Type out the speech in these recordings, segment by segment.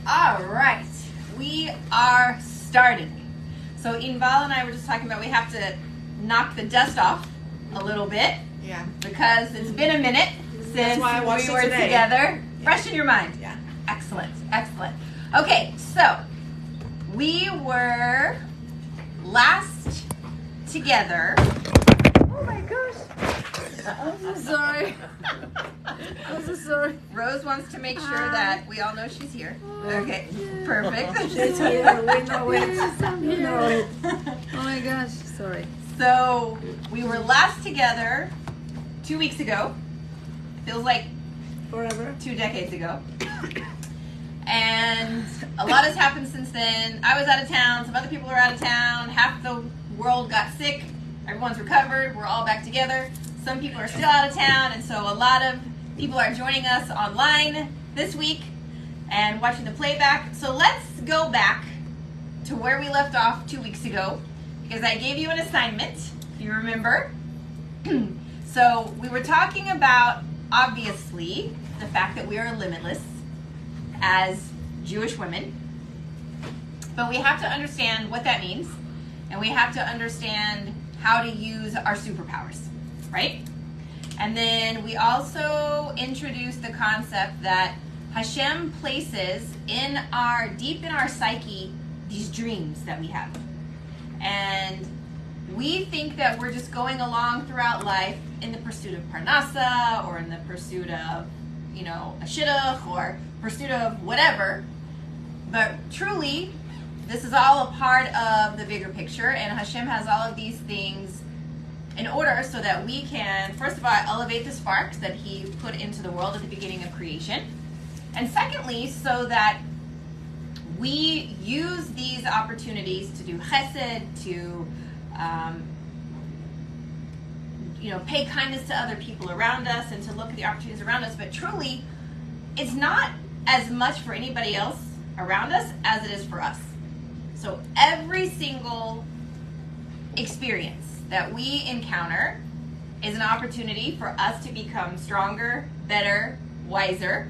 All right, we are starting. So Inval and I were just talking about we have to knock the dust off a little bit. Yeah. Because it's been a minute since we were together. Yeah. Fresh in your mind. Yeah. Excellent, excellent. Okay, so we were last together. Oh my gosh. I'm so sorry. I'm so sorry. Rose wants to make sure that we all know she's here. Okay, perfect. She's here. We know it. You know it. Oh my gosh, sorry. So we were last together 2 weeks ago. Feels like Forever. 2 decades ago. And a lot has happened since then. I was out of town. Some other people were out of town. Half the world got sick. Everyone's recovered. We're all back together. Some people are still out of town. And so a lot of people are joining us online this week and watching the playback. So let's go back to where we left off 2 weeks ago, because I gave you an assignment, if you remember. So we were talking about, obviously, the fact that we are limitless as Jewish women. But we have to understand what that means, and we have to understand how to use our superpowers, right? And then we also introduced the concept that Hashem places deep in our psyche, these dreams that we have. And we think that we're just going along throughout life in the pursuit of parnasa, or in the pursuit of, a shidduch, or pursuit of whatever. But truly, this is all a part of the bigger picture, and Hashem has all of these things in order so that we can, first of all, elevate the sparks that He put into the world at the beginning of creation. And secondly, so that we use these opportunities to do chesed, to pay kindness to other people around us, and to look at the opportunities around us. But truly, it's not as much for anybody else around us as it is for us. So every single experience that we encounter is an opportunity for us to become stronger, better, wiser,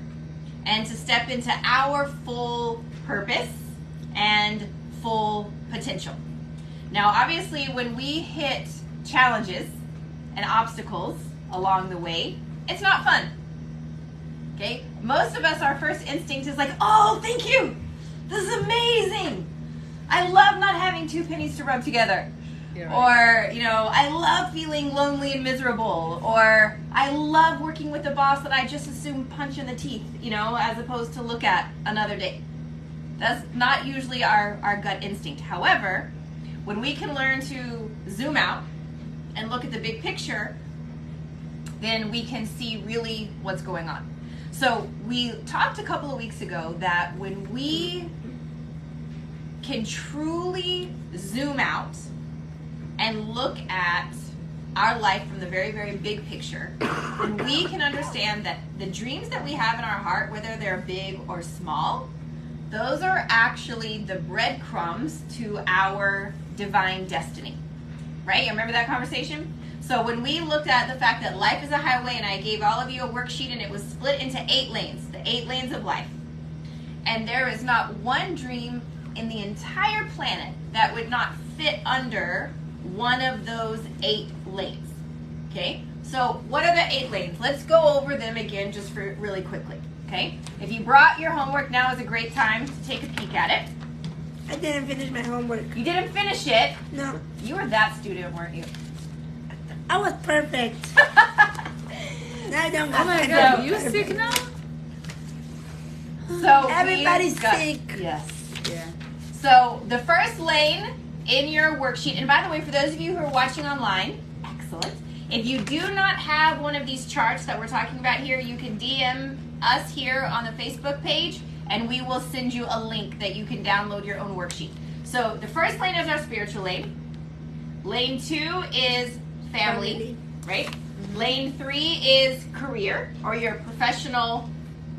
and to step into our full purpose and full potential. Now, obviously, when we hit challenges and obstacles along the way, it's not fun. Okay? Most of us, our first instinct is like, oh, thank you. This is amazing. I love not having 2 pennies to rub together. Right. Or, I love feeling lonely and miserable. Or I love working with a boss that I just assume punch in the teeth, as opposed to look at another day. That's not usually our gut instinct. However, when we can learn to zoom out and look at the big picture, then we can see really what's going on. So we talked a couple of weeks ago that when we can truly zoom out and look at our life from the very, very big picture, then we can understand that the dreams that we have in our heart, whether they're big or small, those are actually the breadcrumbs to our divine destiny. Right? You remember that conversation? So when we looked at the fact that life is a highway, and I gave all of you a worksheet, and it was split into 8 lanes, the 8 lanes of life. And there is not one dream in the entire planet that would not fit under one of those 8 lanes. Okay? So what are the 8 lanes? Let's go over them again just for really quickly. Okay? If you brought your homework, now is a great time to take a peek at it. I didn't finish my homework. You didn't finish it? No. You were that student, weren't you? I was perfect. Now I don't got Oh my time God, to be you perfect. sick now? So Everybody's sick. Yes. Yeah. So the first lane in your worksheet, and by the way, for those of you who are watching online, excellent. If you do not have one of these charts that we're talking about here, you can DM us here on the Facebook page, and we will send you a link that you can download your own worksheet. So the first lane is our spiritual lane. Lane 2 is family, right? Lane 3 is career, or your professional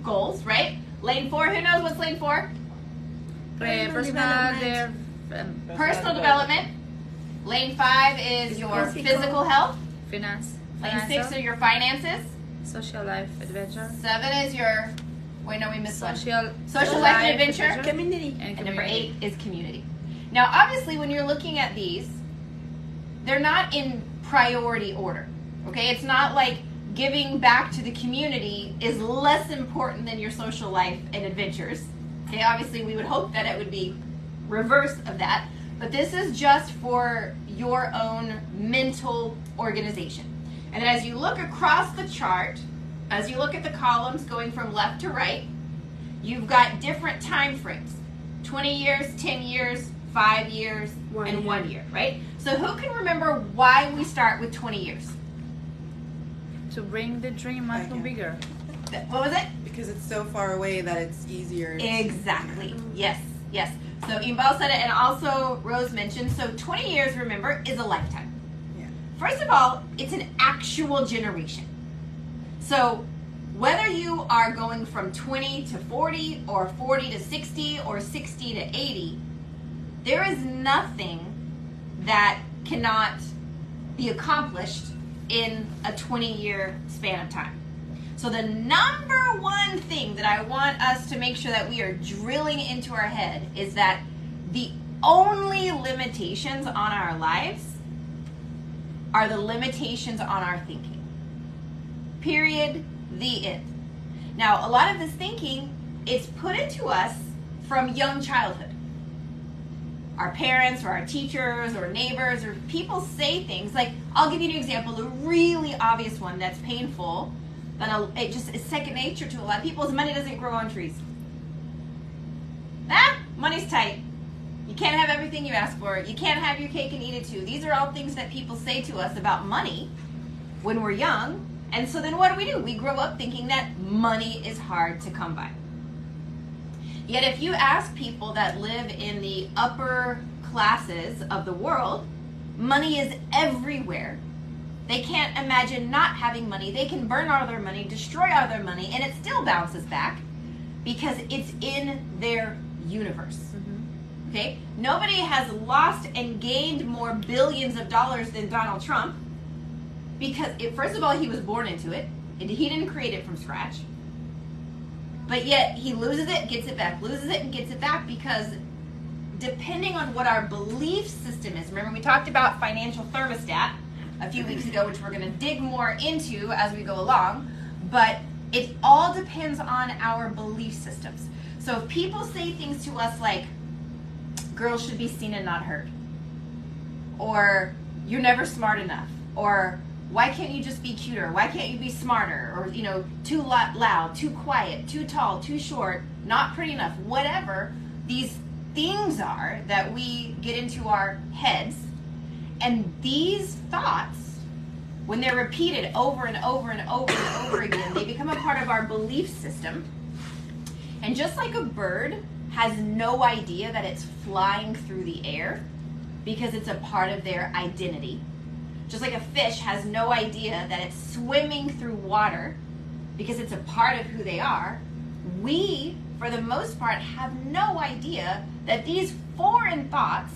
goals, right? Lane 4, who knows what's lane 4? Personal development. Lane 5 is your physical health. Finance. Lane 6 are your finances. Social life adventure. 7 is your Wait, no, we missed one. Social life and adventure. Community. And number 8 is community. Now, obviously, when you're looking at these, they're not in priority order. Okay? It's not like giving back to the community is less important than your social life and adventures. Okay? Obviously, we would hope that it would be reverse of that. But this is just for your own mental organization. And then as you look across the chart, as you look at the columns going from left to right, you've got different time frames. 20 years, 10 years, 5 years, and 1 year, right? So who can remember why we start with 20 years? To bring the dream much bigger. What was it? Because it's so far away that it's easier. Exactly. Yes, yes. So Imbal said it, and also Rose mentioned, so 20 years, remember, is a lifetime. Yeah. First of all, it's an actual generation. So whether you are going from 20 to 40 or 40 to 60 or 60 to 80, there is nothing that cannot be accomplished in a 20-year span of time. So the number one thing that I want us to make sure that we are drilling into our head is that the only limitations on our lives are the limitations on our thinking. Period. The end. Now, a lot of this thinking, it's put into us from young childhood. Our parents or our teachers or neighbors or people say things like, I'll give you an example, a really obvious one that's painful, but it just is second nature to a lot of people, is money doesn't grow on trees. Money's tight. You can't have everything you ask for. You can't have your cake and eat it too. These are all things that people say to us about money when we're young. And so then what do? We grow up thinking that money is hard to come by. Yet if you ask people that live in the upper classes of the world, money is everywhere. They can't imagine not having money. They can burn all their money, destroy all their money, and it still bounces back because it's in their universe. Mm-hmm. Okay? Nobody has lost and gained more billions of dollars than Donald Trump. Because, first of all, he was born into it. He didn't create it from scratch. But yet, he loses it, gets it back, loses it, and gets it back because depending on what our belief system is, remember we talked about financial thermostat a few weeks ago, which we're going to dig more into as we go along, but it all depends on our belief systems. So if people say things to us like, girls should be seen and not heard, or you're never smart enough, or why can't you just be cuter? Why can't you be smarter? Or, too loud, too quiet, too tall, too short, not pretty enough, whatever these things are that we get into our heads. And these thoughts, when they're repeated over and over and over and over again, they become a part of our belief system. And just like a bird has no idea that it's flying through the air because it's a part of their identity, just like a fish has no idea that it's swimming through water because it's a part of who they are, we, for the most part, have no idea that these foreign thoughts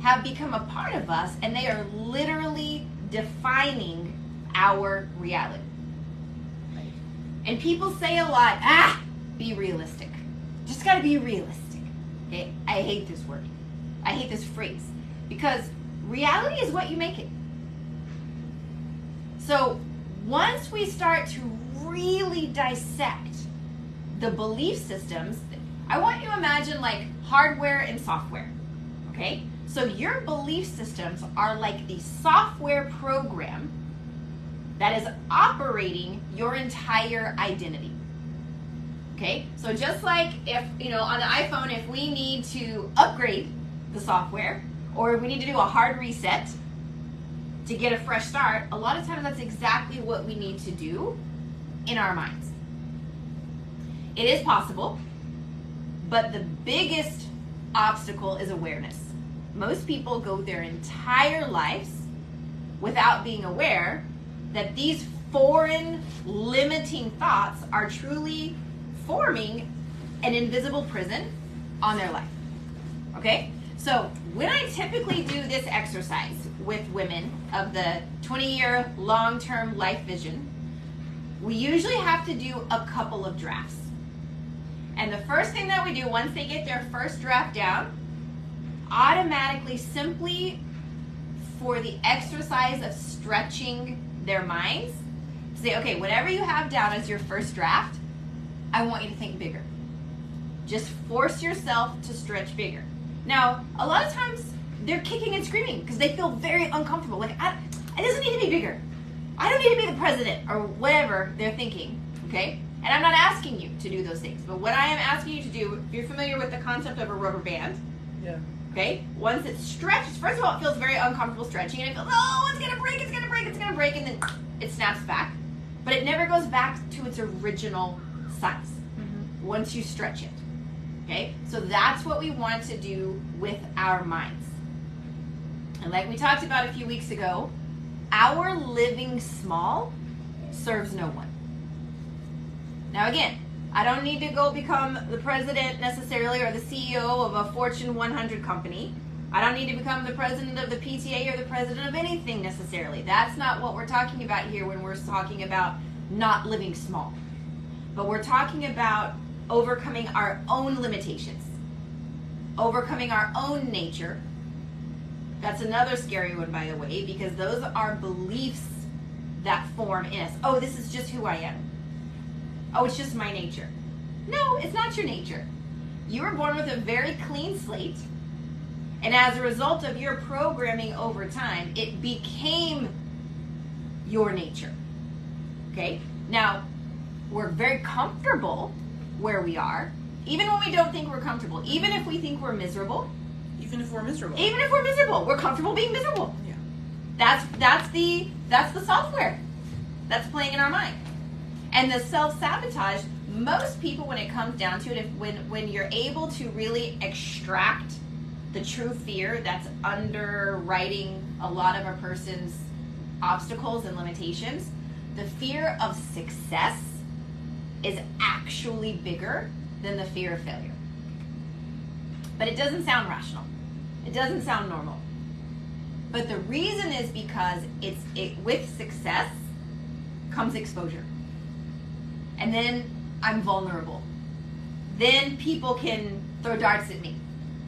have become a part of us and they are literally defining our reality. And people say a lot, be realistic. Just gotta be realistic. Okay? I hate this word. I hate this phrase because reality is what you make it. So once we start to really dissect the belief systems, I want you to imagine like hardware and software, okay? So your belief systems are like the software program that is operating your entire identity, okay? So just like if, on the iPhone, if we need to upgrade the software or we need to do a hard reset, to get a fresh start, a lot of times that's exactly what we need to do in our minds. It is possible, but the biggest obstacle is awareness. Most people go their entire lives without being aware that these foreign limiting thoughts are truly forming an invisible prison on their life. Okay? So when I typically do this exercise with women of the 20-year long-term life vision, we usually have to do a couple of drafts. And the first thing that we do once they get their first draft down, automatically, simply for the exercise of stretching their minds, say, okay, whatever you have down as your first draft, I want you to think bigger. Just force yourself to stretch bigger. Now, a lot of times they're kicking and screaming because they feel very uncomfortable. Like, it doesn't need to be bigger. I don't need to be the president or whatever they're thinking, okay? And I'm not asking you to do those things. But what I am asking you to do, if you're familiar with the concept of a rubber band, Yeah. okay? Once it stretches, first of all, it feels very uncomfortable stretching, and it feels, oh, it's gonna break, it's gonna break, it's gonna break, and then it snaps back. But it never goes back to its original size once you stretch it, okay? So that's what we want to do with our minds. And like we talked about a few weeks ago, our living small serves no one. Now again, I don't need to go become the president necessarily or the CEO of a Fortune 100 company. I don't need to become the president of the PTA or the president of anything necessarily. That's not what we're talking about here when we're talking about not living small. But we're talking about overcoming our own limitations, overcoming our own nature. That's another scary one, by the way, because those are beliefs that form in us. Oh, this is just who I am. Oh, it's just my nature. No, it's not your nature. You were born with a very clean slate, and as a result of your programming over time, it became your nature. Okay? Now, we're very comfortable where we are, even when we don't think we're comfortable, even if we think we're miserable. Even if we're miserable. Even if we're miserable, we're comfortable being miserable. Yeah. That's the software that's playing in our mind. And the self-sabotage, most people, when it comes down to it, when you're able to really extract the true fear that's underwriting a lot of a person's obstacles and limitations, the fear of success is actually bigger than the fear of failure. But it doesn't sound rational. It doesn't sound normal. But the reason is because with success comes exposure. And then I'm vulnerable. Then people can throw darts at me.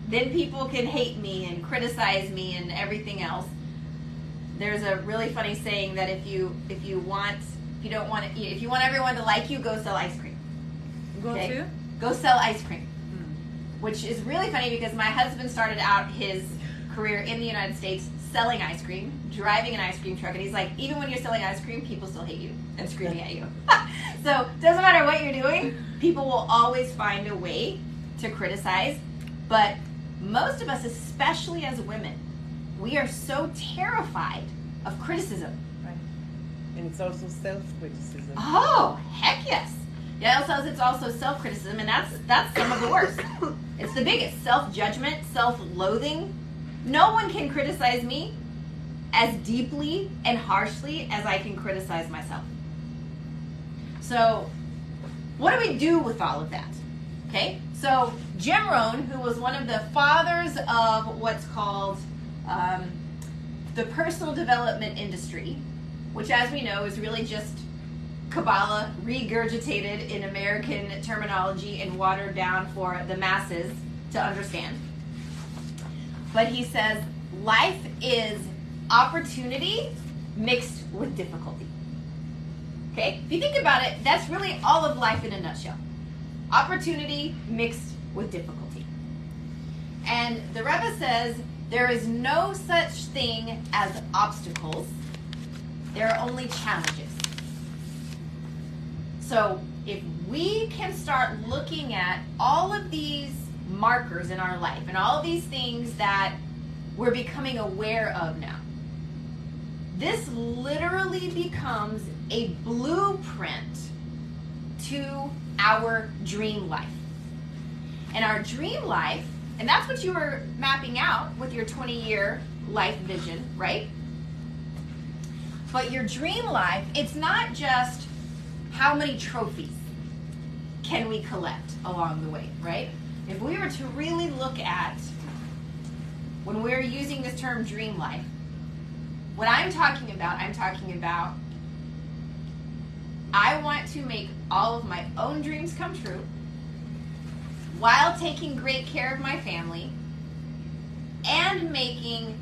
Then people can hate me and criticize me and everything else. There's a really funny saying that if you want everyone to like you, go sell ice cream. Go sell ice cream. Which is really funny because my husband started out his career in the United States selling ice cream, driving an ice cream truck, and he's like, even when you're selling ice cream, people still hate you and screaming at you. So it doesn't matter what you're doing, people will always find a way to criticize. But most of us, especially as women, we are so terrified of criticism. Right. And it's also self-criticism. Oh, heck yes. Yeah, it's also self-criticism, and that's some of the worst. It's the biggest. Self-judgment, self-loathing. No one can criticize me as deeply and harshly as I can criticize myself. So, what do we do with all of that? Okay, so Jim Rohn, who was one of the fathers of what's called the personal development industry, which, as we know, is really just Kabbalah regurgitated in American terminology and watered down for the masses to understand. But he says life is opportunity mixed with difficulty. Okay? If you think about it, that's really all of life in a nutshell. Opportunity mixed with difficulty. And the Rebbe says there is no such thing as obstacles. There are only challenges. So if we can start looking at all of these markers in our life and all of these things that we're becoming aware of now, this literally becomes a blueprint to our dream life. And our dream life, and that's what you were mapping out with your 20-year life vision, right? But your dream life, it's not just how many trophies can we collect along the way, right? If we were to really look at, when we're using this term dream life, what I'm talking about, I want to make all of my own dreams come true, while taking great care of my family and making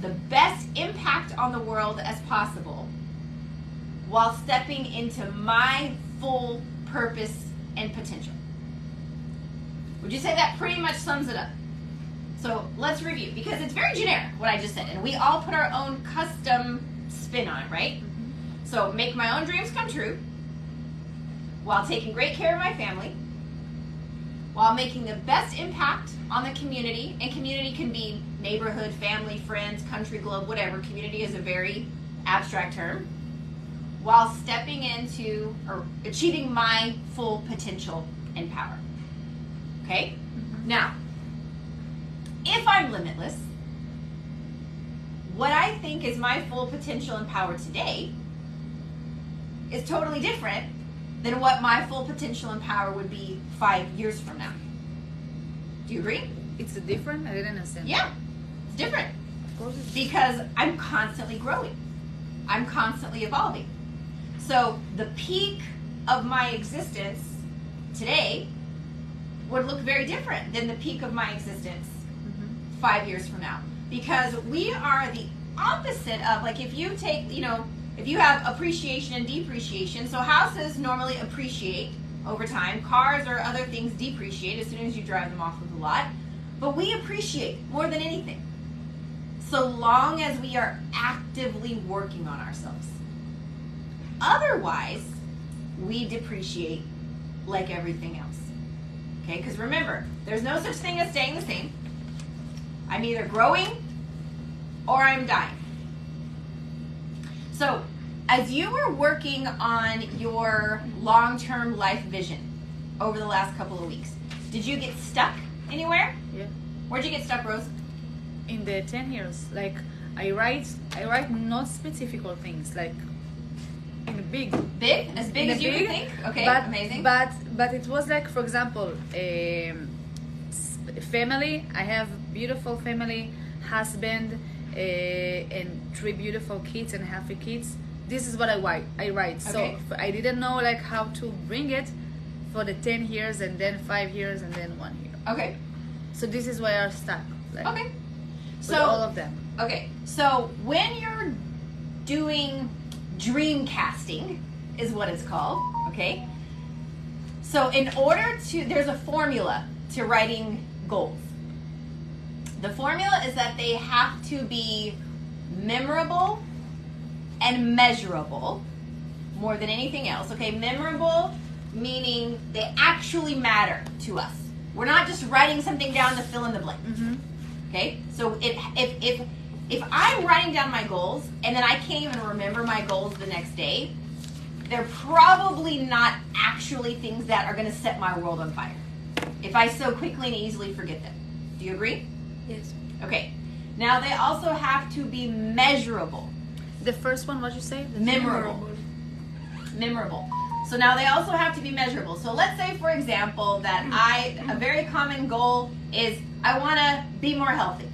the best impact on the world as possible while stepping into my full purpose and potential. Would you say that pretty much sums it up? So let's review, because it's very generic what I just said, and we all put our own custom spin on it, right? So make my own dreams come true while taking great care of my family, while making the best impact on the community, and community can be neighborhood, family, friends, country, globe, whatever. Community is a very abstract term. While stepping into or achieving my full potential and power. Okay? Now, if I'm limitless, what I think is my full potential and power today is totally different than what my full potential and power would be 5 years from now. Do you agree? It's different? I didn't understand. Yeah, it's different. Of course it's Because I'm constantly growing. I'm constantly evolving. So the peak of my existence today would look very different than the peak of my existence 5 years from now. Because we are the opposite of, like, if you take, if you have appreciation and depreciation, so houses normally appreciate over time. Cars or other things depreciate as soon as you drive them off of the lot. But we appreciate more than anything, so long as we are actively working on ourselves. Otherwise, we depreciate like everything else. Okay, because remember, there's no such thing as staying the same. I'm either growing or I'm dying. So, as you were working on your long-term life vision over the last couple of weeks, did you get stuck anywhere? Yeah. Where'd you get stuck, Rose? In the 10 years, like I write not specific things, like in a big As big in a as you big, could think? Okay, but, amazing. But it was like, for example, family. I have beautiful family, husband, and 3 beautiful kids and half kids. This is what I write. Okay. So I didn't know like how to bring it for the 10 years and then 5 years and then 1 year. Okay, So this is where I stuck. Like, okay. with So, all of them. okay, so when you're doing dream casting, is what it's called, okay? So in order to, there's a formula to writing goals. The formula is that they have to be memorable and measurable more than anything else, okay? Memorable meaning they actually matter to us. We're not just writing something down to fill in the blank. Okay, so if I'm writing down my goals and then I can't even remember my goals the next day, they're probably not actually things that are going to set my world on fire if I so quickly and easily forget them. Do you agree? Yes. Okay, now they also have to be measurable. The first one, what you say? The Memorable. So now they also have to be measurable. So let's say, for example, that a very common goal is I want to be more healthy.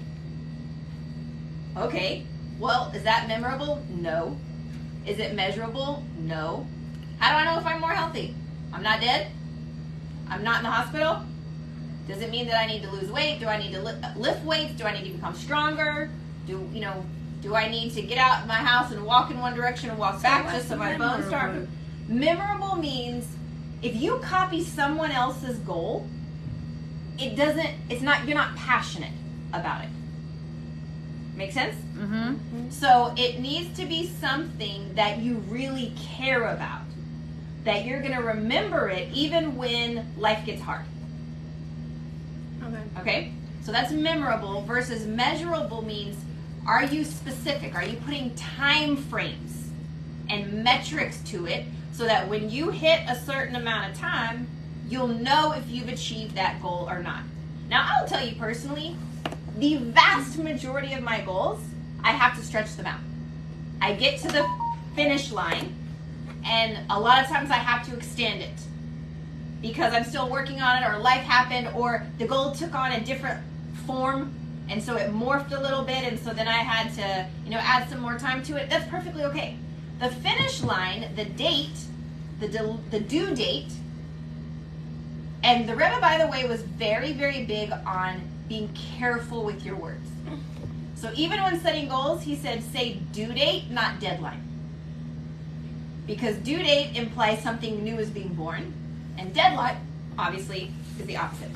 Okay, well, is that memorable? No. Is it measurable? No. How do I know if I'm more healthy? I'm not dead? I'm not in the hospital? Does it mean that I need to lose weight? Do I need to lift weights? Do I need to become stronger? Do I need to get out of my house and walk in one direction and walk back just so my bones start? Memorable means if you copy someone else's goal, you're not passionate about it. Make sense? So it needs to be something that you really care about, that you're going to remember it even when life gets hard. Okay? So that's memorable versus measurable means, are you specific? Are you putting time frames and metrics to it so that when you hit a certain amount of time, you'll know if you've achieved that goal or not? Now, I'll tell you personally, the vast majority of my goals, I have to stretch them out. I get to the finish line, and a lot of times I have to extend it because I'm still working on it, or life happened, or the goal took on a different form, and so it morphed a little bit, and so then I had to, add some more time to it. That's perfectly okay. The finish line, the date, the due date, And the Rebbe, by the way, was very, very big on being careful with your words. So even when setting goals, he said, say due date, not deadline. Because due date implies something new is being born, and deadline, obviously, is the opposite.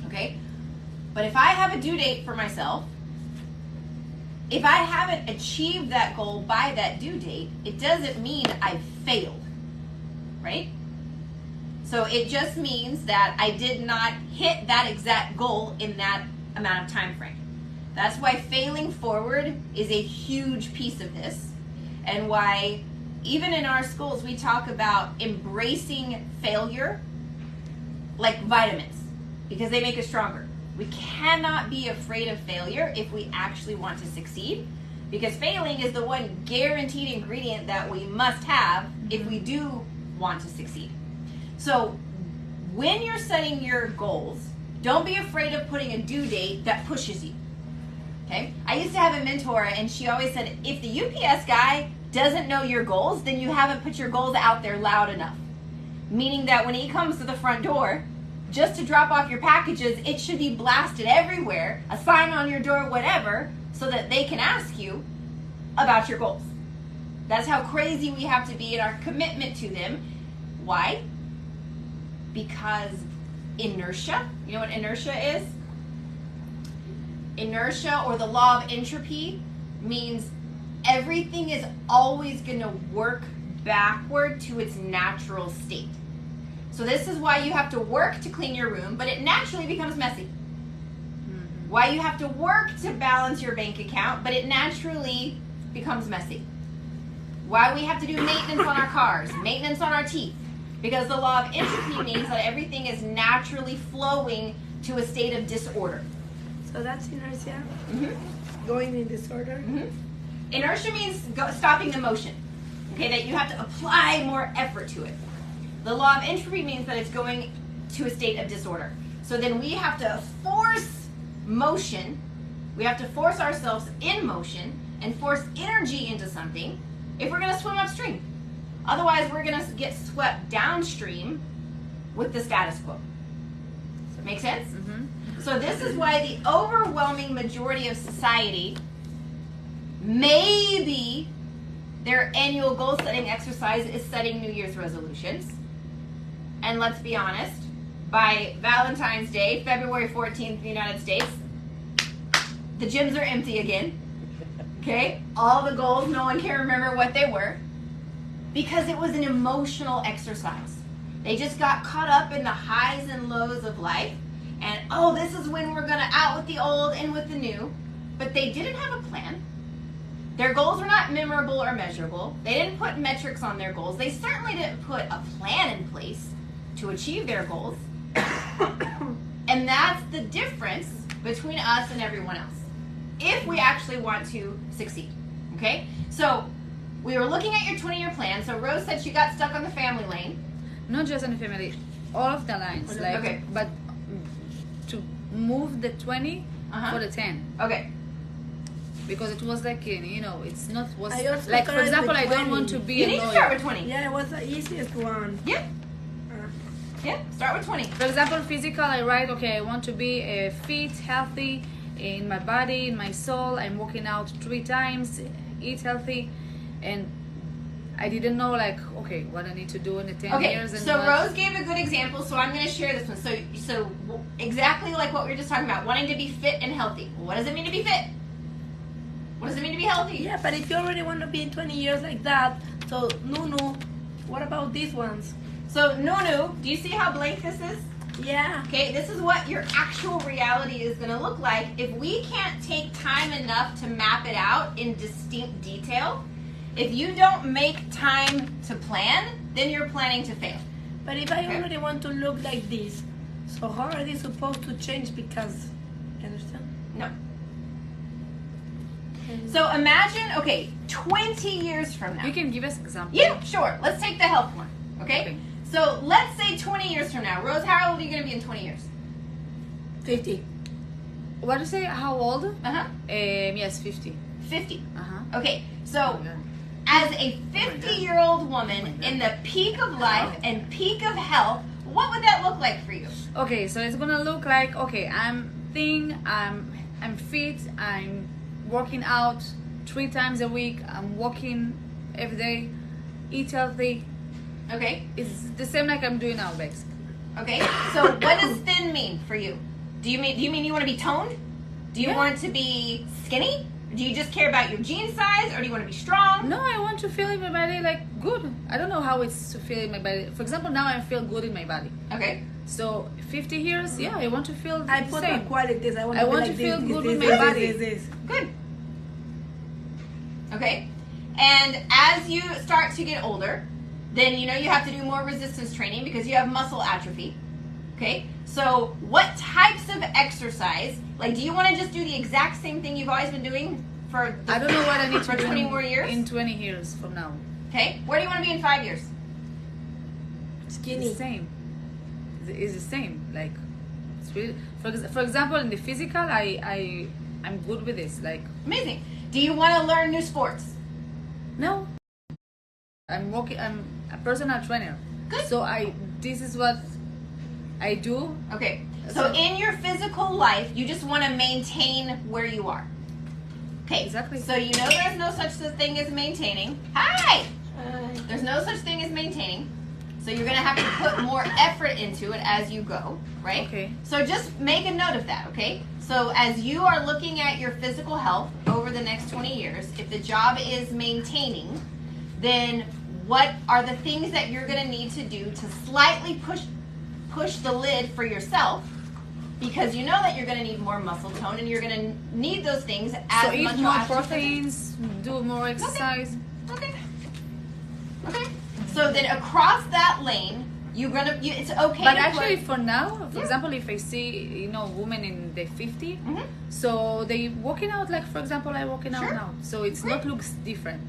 Okay? But if I have a due date for myself, if I haven't achieved that goal by that due date, it doesn't mean I've failed. Right? So it just means that I did not hit that exact goal in that amount of time frame. That's why failing forward is a huge piece of this, and why even in our schools we talk about embracing failure like vitamins, because they make us stronger. We cannot be afraid of failure if we actually want to succeed, because failing is the one guaranteed ingredient that we must have if we do want to succeed. So when you're setting your goals, don't be afraid of putting a due date that pushes you. Okay? I used to have a mentor, and she always said, if the UPS guy doesn't know your goals, then you haven't put your goals out there loud enough. Meaning that when he comes to the front door, just to drop off your packages, it should be blasted everywhere, a sign on your door, whatever, so that they can ask you about your goals. That's how crazy we have to be in our commitment to them. Why? Because inertia, you know what inertia is? Inertia, or the law of entropy, means everything is always going to work backward to its natural state. So this is why you have to work to clean your room, but it naturally becomes messy. Why you have to work to balance your bank account, but it naturally becomes messy. Why we have to do maintenance on our cars, maintenance on our teeth, because the law of entropy means that everything is naturally flowing to a state of disorder. So that's inertia, Mm-hmm. going in disorder. Mm-hmm. Inertia means stopping the motion, okay, that you have to apply more effort to it. The law of entropy means that it's going to a state of disorder. So then we have to force motion, we have to force ourselves in motion and force energy into something if we're going to swim upstream. Otherwise, we're going to get swept downstream with the status quo. Does that make sense? Mm-hmm. So this is why the overwhelming majority of society, maybe their annual goal setting exercise is setting New Year's resolutions. And let's be honest, by Valentine's Day, February 14th in the United States, the gyms are empty again. Okay? All the goals, no one can remember what they were, because it was an emotional exercise. They just got caught up in the highs and lows of life, and oh, this is when we're going to out with the old, in with the new. But they didn't have a plan. Their goals were not memorable or measurable. They didn't put metrics on their goals. They certainly didn't put a plan in place to achieve their goals. And that's the difference between us and everyone else, if we actually want to succeed. Okay? So we were looking at your 20-year plan. So Rose said she got stuck on the family lane. Not just on the family, all of the lines. Like, Okay. But to move the 20 Uh-huh. for the 10. Okay. Because it was like, you know, it's not, was I also like, for started example, with I don't 20. want to be You a need to lawyer. start with 20. Yeah, it was the easiest one. Yeah. Yeah. Start with 20. For example, physical, I write, okay, I want to be fit, healthy in my body, in my soul. I'm working out 3 times, eat healthy. And I didn't know, like, okay, what I need to do in the 10 Okay, years. And so what. Rose gave a good example, so I'm going to share this one. So exactly like what we were just talking about, wanting to be fit and healthy. Well, what does it mean to be fit? What does it mean to be healthy? Yeah, but if you already want to be in 20 years like that, so no, what about these ones? So Nunu, do you see how blank this is? Yeah. Okay, this is what your actual reality is going to look like if we can't take time enough to map it out in distinct detail. If you don't make time to plan, then you're planning to fail. But if I Okay. already want to look like this, so how are they supposed to change? Because, you understand? No. So imagine, okay, 20 years from now. You can give us example. Yeah, sure. Let's take the health one, okay? Okay. So let's say 20 years from now. Rose, how old are you going to be in 20 years? 50. What do you say? How old? Uh-huh. Yes, 50. 50. Uh-huh. Okay, so as a 50-year-old woman in the peak of life and peak of health, what would that look like for you? Okay, so it's gonna look like, okay, I'm thin, I'm fit, I'm working out 3 times a week, I'm walking every day, eat healthy. Okay. It's the same like I'm doing now, basically. Okay. So what does thin mean for you? Do you mean you want to be toned? Do you Yeah. want to be skinny? Do you just care about your jean size, or do you want to be strong? No, I want to feel in my body like good. I don't know how it's to feel in my body. For example, now I feel good in my body. Okay. So 50 years, yeah, I want to feel I the put same. the qualities. I want I to, be want like to feel this, good this, with this, my this, body. this. Good. Okay. And as you start to get older, then you know you have to do more resistance training because you have muscle atrophy. Okay? So what types of exercise, like do you want to just do the exact same thing you've always been doing for I don't know what I need for to do 20 more years? in 20 years from now. Okay? Where do you want to be in 5 years? It's Skinny. the same. It's the same. Like, it's really, for example, in the physical, I'm good with this. Like, Amazing. Do you want to learn new sports? no, I'm a personal trainer. Good. So this is what I do. Okay. So in your physical life, you just want to maintain where you are. Okay. Exactly. So you know there's no such thing as maintaining. Hi! There's no such thing as maintaining. So you're going to have to put more effort into it as you go, right? Okay. So just make a note of that, okay? So as you are looking at your physical health over the next 20 years, if the job is maintaining, then what are the things that you're going to need to do to slightly push the lid for yourself? Because you know that you're going to need more muscle tone and you're going to need those things as So much eat more as you can. proteins, do more exercise. Okay. Okay. So then across that lane, it's okay. But to actually, put, for now, for Yeah. example, if I see women in the 50, Mhm. so they working out like, for example, I working out Sure. now, so it's Great. not looks different.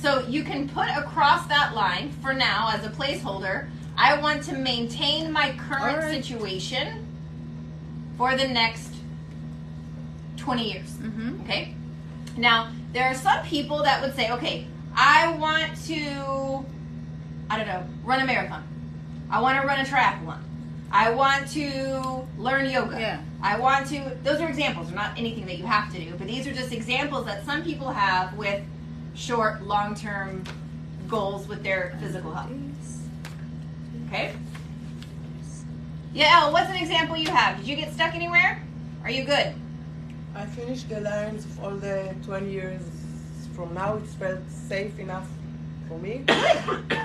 So you can put across that line for now as a placeholder. I want to maintain my current Alright. situation for the next 20 years. Mm-hmm. Okay. Now there are some people that would say, okay, I want to, I don't know, run a marathon. I want to run a triathlon. I want to learn yoga. Yeah. I want to, those are examples. They're not anything that you have to do, but these are just examples that some people have with short, long-term goals with their physical health. Okay? Yeah, Elle, what's an example you have? Did you get stuck anywhere? Are you good? I finished the lines of all the 20 years from now. It felt safe enough for me,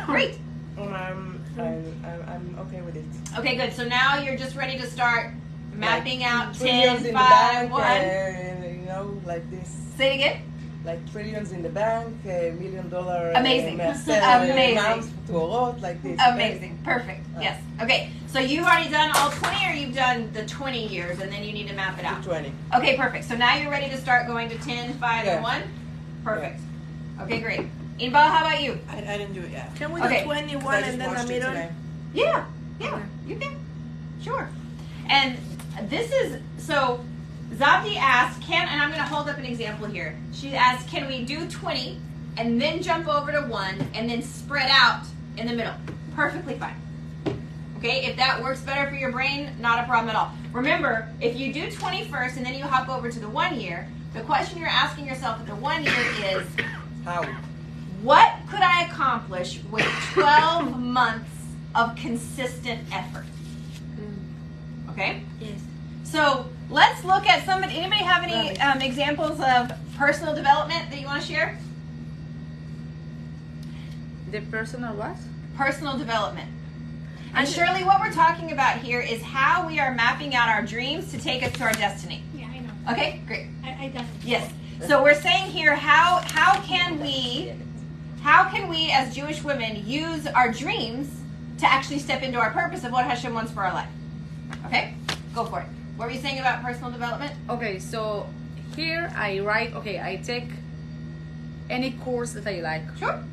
Great. and I'm okay with it. Okay, good. So now you're just ready to start mapping out Trillions 10, in 5, the bank, 1. like this. Say it again. Like trillions in the bank, $1 million. Amazing. מהסר, Amazing. moms, תוארות, like this. Amazing. Perfect. Yes. Okay. So you've already done all 20 or you've done the 20 years and then you need to map it out? 20. Okay, perfect. So now you're ready to start going to 10, 5, Yeah. and 1? Perfect. Okay, great. Inbal, how about you? I didn't do it yet. Can we Okay. do 21 I just and then the watched it middle? today. Yeah. Yeah. Okay. You can. Sure. And this is, so Zabdi asked, and I'm going to hold up an example here. She asked, can we do 20 and then jump over to 1 and then spread out in the middle? Perfectly fine. Okay, if that works better for your brain, not a problem at all. Remember, if you do 20 first and then you hop over to the 1 year, the question you're asking yourself at the 1 year is, How? what could I accomplish with 12 months of consistent effort? Okay? Yes. So let's look at anybody have any examples of personal development that you want to share? The personal what? Personal development. And Shirley, what we're talking about here is how we are mapping out our dreams to take us to our destiny. Yeah, I know. Okay, great. I done it. Yes. So we're saying here, how can we as Jewish women use our dreams to actually step into our purpose of what Hashem wants for our life? Okay, go for it. What were you saying about personal development? Okay, so here I write, I take any course that I like. Sure.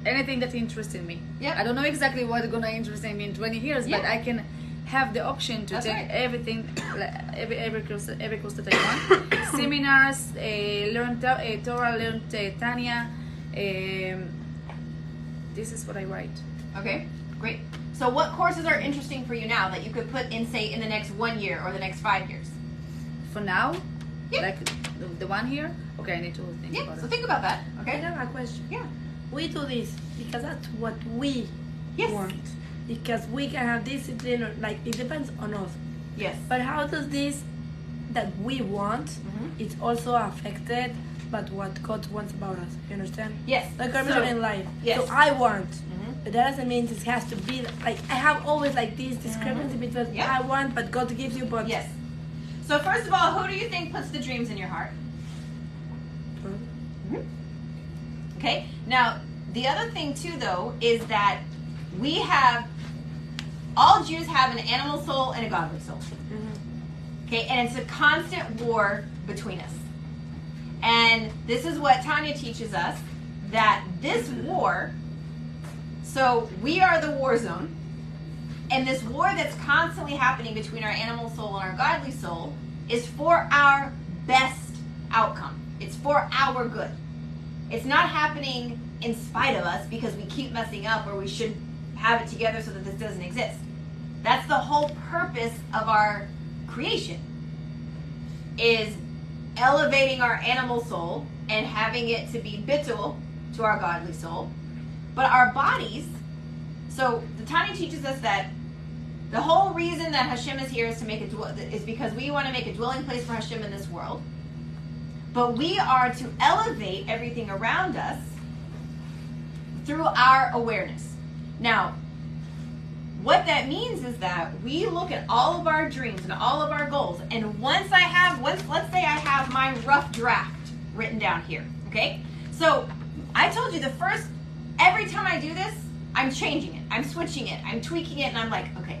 Anything that interests in me. Yep. I don't know exactly what's gonna interest me in 20 years, but Yeah. I can have the option to That's take right. everything, every course that I want. Seminars, learn Torah, learn Tanya. This is what I write. Okay, great. So what courses are interesting for you now that you could put in, say, in the next 1 year or the next 5 years? For now, Yeah. like the one here. Okay, I need to think Yeah, about so it. think about that, I okay? have a question. Yeah. We do this because that's what we Yes. want. Because we can have discipline, or like it depends on us. Yes. But how does this that we want, it's also affected by what God wants about us? You understand? Yes. Like I'm So- in life. yes. So I want. But that doesn't mean it has to be like I have always like this discrepancy between Yeah. I want but God gives you but Yes. So first of all, who do you think puts the dreams in your heart? Okay. Now, the other thing too, though, is that we have all Jews have an animal soul and a godly soul. Okay, and it's a constant war between us. And this is what Tanya teaches us, that this war, so we are the war zone, and this war that's constantly happening between our animal soul and our godly soul is for our best outcome. It's for our good. It's not happening in spite of us because we keep messing up or we should have it together so that this doesn't exist. That's the whole purpose of our creation, is elevating our animal soul and having it to be bittul to our godly soul. But our bodies, so the Tanya teaches us that the whole reason that Hashem is here is to make is because we want to make a dwelling place for Hashem in this world. But we are to elevate everything around us through our awareness. Now, what that means is that we look at all of our dreams and all of our goals, and let's say I have my rough draft written down here, okay? So I told you every time I do this, I'm changing it, I'm switching it, I'm tweaking it, and I'm like, okay,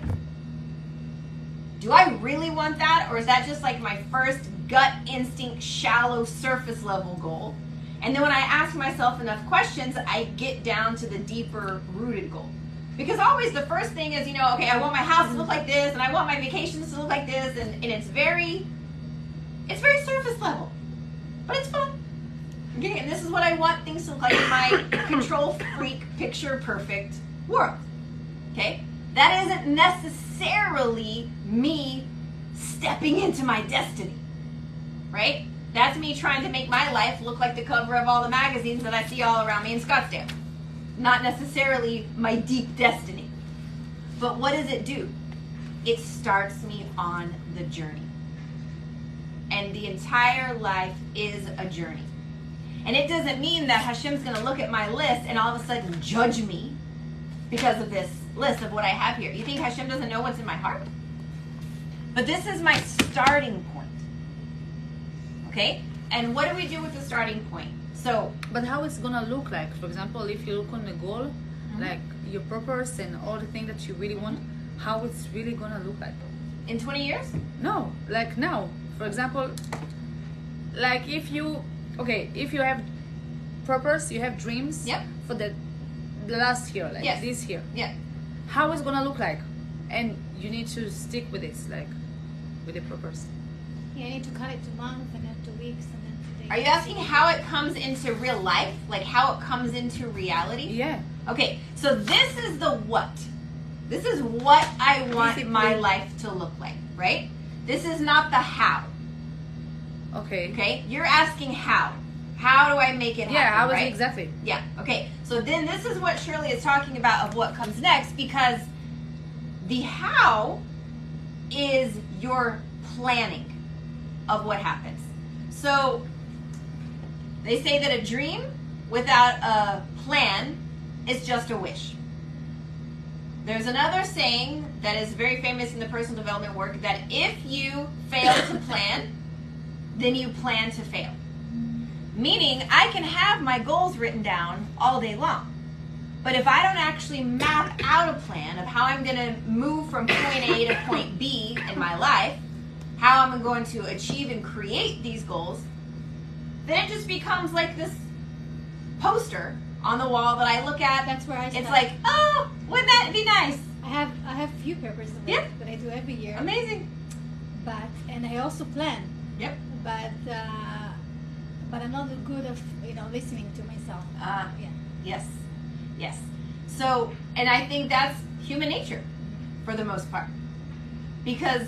do I really want that, or is that just like my first gut instinct, shallow, surface level goal? And then when I ask myself enough questions, I get down to the deeper rooted goal. Because always the first thing is, okay, I want my house to look like this, and I want my vacations to look like this, and it's very surface level. But it's fun. Okay, and this is what I want things to look like in my control freak, picture perfect world. Okay? That isn't necessarily me stepping into my destiny. Right? That's me trying to make my life look like the cover of all the magazines that I see all around me in Scottsdale. Not necessarily my deep destiny. But what does it do? It starts me on the journey. And the entire life is a journey. And it doesn't mean that Hashem's going to look at my list and all of a sudden judge me because of this list of what I have here. You think Hashem doesn't know what's in my heart? But this is my starting point. Okay? And what do we do with the starting point? So, but how it's gonna look like? For example, if you look on the goal, like your purpose and all the things that you really want, how it's really gonna look like? in 20 years? No, like now. For example, like if you have purpose, you have dreams. Yep. For the last year, like Yes. this year. Yeah. How it's gonna look like, and you need to stick with this, like with the purpose. Yeah, you need to cut it to months and then to weeks and then to days. Are you asking how it comes into real life? Like how it comes into reality? Yeah. Okay, so this is the what. This is what I want Basically. my life to look like, right? This is not the how. Okay. Okay? You're asking how. How do I make it happen? Yeah, how is right? it exactly? Yeah, okay. So then this is what Shirley is talking about of what comes next, because the how is your planning of what happens. So they say that a dream without a plan is just a wish. There's another saying that is very famous in the personal development work, that if you fail to plan, then you plan to fail. Meaning, I can have my goals written down all day long. But if I don't actually map out a plan of how I'm going to move from point A to point B in my life, how I'm going to achieve and create these goals, then it just becomes like this poster on the wall that I look at. That's where I It's start. like, oh, wouldn't that be nice? I have few papers of Yeah. it that I do every year. Amazing. And I also plan. Yep. But I'm not good of listening to myself. Ah. Yeah. Yes. Yes. So, and I think that's human nature for the most part. Because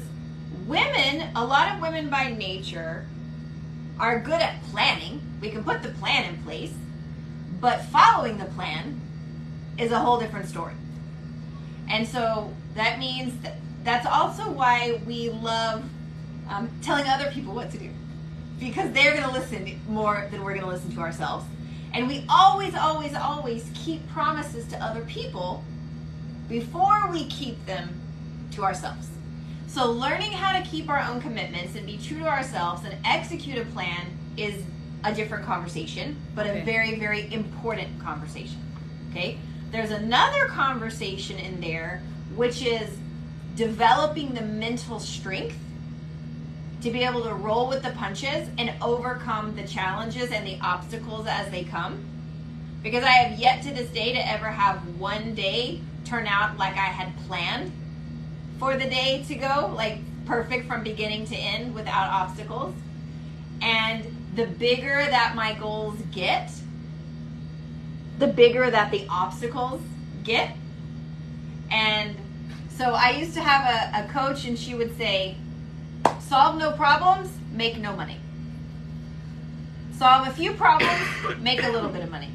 women, a lot of women by nature are good at planning. We can put the plan in place, but following the plan is a whole different story. And so that means that's also why we love telling other people what to do, because they're going to listen more than we're going to listen to ourselves. And we always, always, always keep promises to other people before we keep them to ourselves. So learning how to keep our own commitments and be true to ourselves and execute a plan is a different conversation, but a very, very important conversation. Okay? There's another conversation in there, which is developing the mental strength to be able to roll with the punches and overcome the challenges and the obstacles as they come. Because I have yet to this day to ever have one day turn out like I had planned for the day to go, like perfect from beginning to end without obstacles. And the bigger that my goals get, the bigger that the obstacles get. And so I used to have a coach, and she would say, solve no problems, make no money. Solve a few problems, make a little bit of money.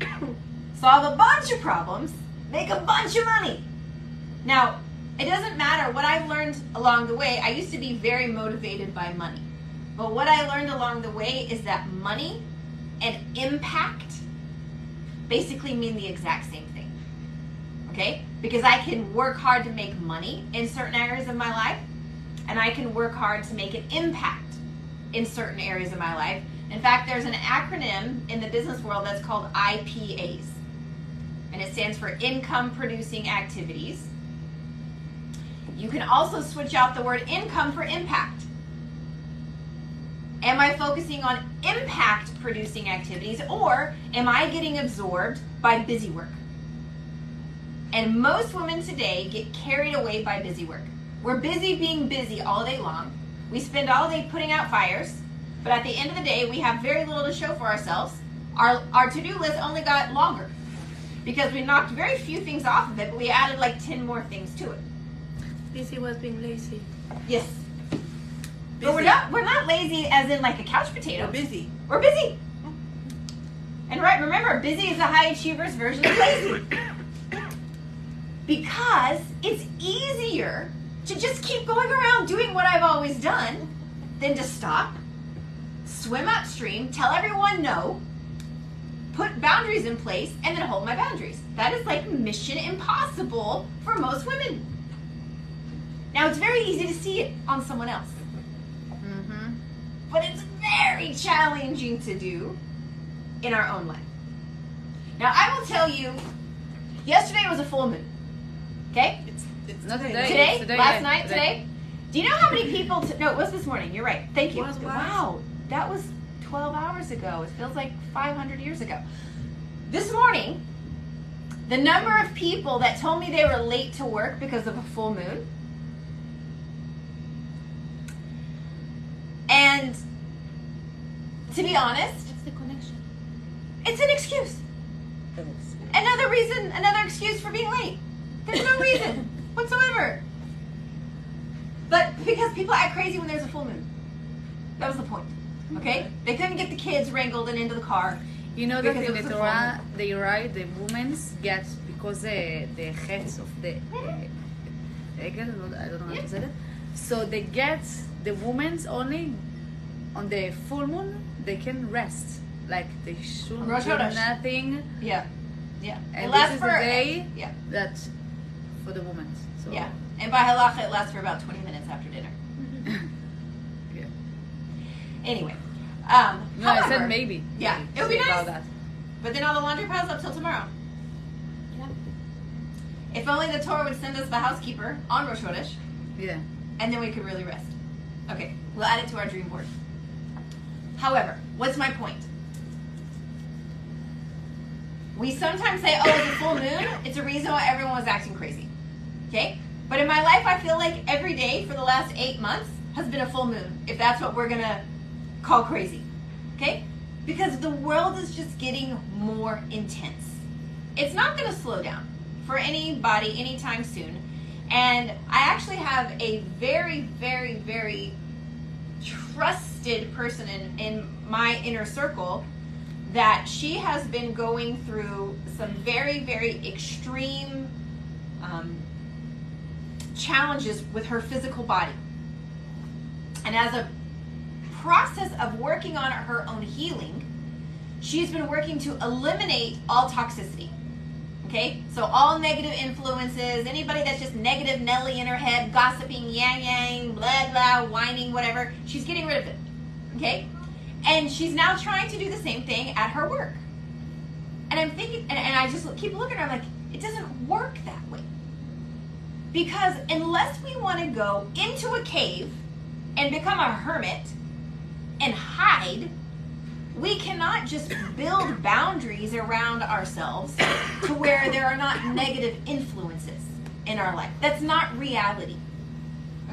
Solve a bunch of problems, make a bunch of money. Now, it doesn't matter what I've learned along the way. I used to be very motivated by money. But what I learned along the way is that money and impact basically mean the exact same thing. Okay? Because I can work hard to make money in certain areas of my life, and I can work hard to make an impact in certain areas of my life. In fact, there's an acronym in the business world that's called IPAs. And it stands for income producing activities. You can also switch out the word income for impact. Am I focusing on impact producing activities, or am I getting absorbed by busy work? And most women today get carried away by busy work. We're busy being busy all day long. We spend all day putting out fires, but at the end of the day, we have very little to show for ourselves. Our to-do list only got longer because we knocked very few things off of it, but we added like 10 more things to it. Busy was being lazy. Yes. But we're not lazy as in like a couch potato. We're busy. We're busy. And right, remember, busy is a high achiever's version of lazy. Because it's easier to just keep going around doing what I've always done than to stop, swim upstream, tell everyone no, put boundaries in place, and then hold my boundaries. That is like mission impossible for most women. Now, it's very easy to see it on someone else. Mm-hmm. But it's very challenging to do in our own life. Now, I will tell you, yesterday was a full moon. Okay? It's Not today. today. Today? Last night? Today? Do you know how many people... No, it was this morning. You're right. Thank you. Wow. That was 12 hours ago. It feels like 500 years ago. This morning, the number of people that told me they were late to work because of a full moon. And to be honest, It's the connection. it's an excuse. Another excuse for being late. There's no reason whatsoever. But because people act crazy when there's a full moon. That was the point. Okay? They couldn't get the kids wrangled and into the car. You know that Because in it the was a Torah, they write the women's get because the heads of the I don't know how to say it. So they get the women's only on the full moon. They can rest, like they should Rosh do Chodesh. nothing. Yeah. Yeah. And it this lasts is for the day Yeah. that for the women. So Yeah. And by halacha, it lasts for about 20 minutes after dinner. yeah. Anyway. No, I however, said maybe. Yeah. Maybe. It would be Say nice. about that. But then all the laundry piles up till tomorrow. Yeah. If only the Torah would send us the housekeeper on Rosh Chodesh, Yeah. and then we could really rest. Okay, we'll add it to our dream board. However, what's my point? We sometimes say, oh, it's a full moon. It's a reason why everyone was acting crazy. Okay? But in my life, I feel like every day for the last 8 months has been a full moon, if that's what we're going to call crazy. Okay? Because the world is just getting more intense. It's not going to slow down for anybody anytime soon. And I actually have a very, very, very trusted person in my inner circle that she has been going through some very, very extreme challenges with her physical body. And as a process of working on her own healing, she's been working to eliminate all toxicity. Okay? So all negative influences, anybody that's just negative Nelly in her head, gossiping, yang, blah, blah, whining, whatever, she's getting rid of it. Okay? And she's now trying to do the same thing at her work. And I'm thinking, and I just keep looking at her, I'm like, it doesn't work that way. Because unless we want to go into a cave and become a hermit and hide, we cannot just build boundaries around ourselves to where there are not negative influences in our life. That's not reality.